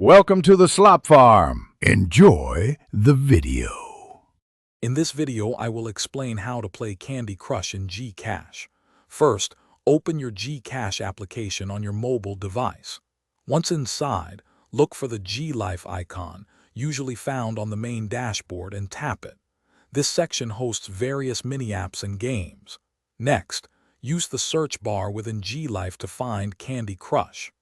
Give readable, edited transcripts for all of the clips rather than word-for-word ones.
Welcome to the Slop Farm. Enjoy the video. In this video, I will explain how to play Candy Crush in GCash. First, open your GCash application on your mobile device. Once inside, look for the G-Life icon, usually found on the main dashboard, and tap it. This section hosts various mini-apps and games. Next, use the search bar within G-Life to find Candy Crush.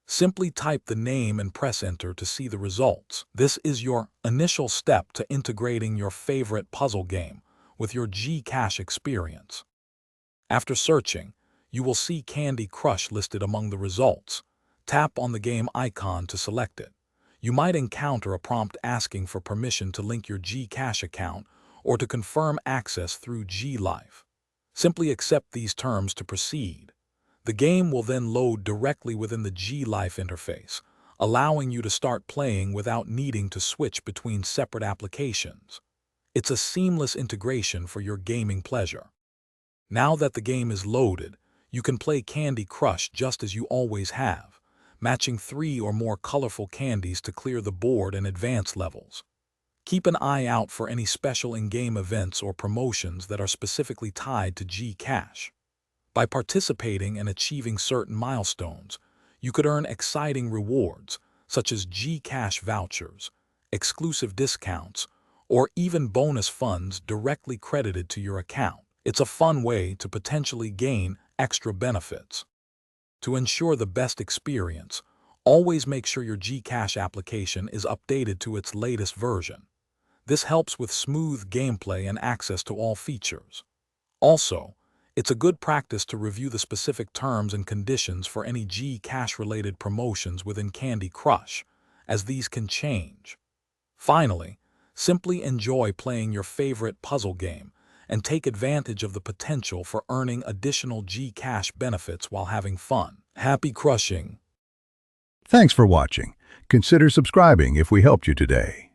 Simply type the name and press enter to see the results. This is your initial step to integrating your favorite puzzle game with your GCash experience. After searching, you will see Candy Crush listed among the results. Tap on the game icon to select it. You might encounter a prompt asking for permission to link your GCash account or to confirm access through G-Life. Simply accept these terms to proceed. The game will then load directly within the G-Life interface, allowing you to start playing without needing to switch between separate applications. It's a seamless integration for your gaming pleasure. Now that the game is loaded, you can play Candy Crush just as you always have, matching 3 or more colorful candies to clear the board and advance levels. Keep an eye out for any special in-game events or promotions that are specifically tied to GCash. By participating and achieving certain milestones, you could earn exciting rewards such as GCash vouchers, exclusive discounts, or even bonus funds directly credited to your account. It's a fun way to potentially gain extra benefits. To ensure the best experience, always make sure your GCash application is updated to its latest version. This helps with smooth gameplay and access to all features. Also, it's a good practice to review the specific terms and conditions for any GCash-related promotions within Candy Crush, as these can change. Finally, simply enjoy playing your favorite puzzle game and take advantage of the potential for earning additional GCash benefits while having fun. Happy crushing! Thanks for watching. Consider subscribing if we helped you today.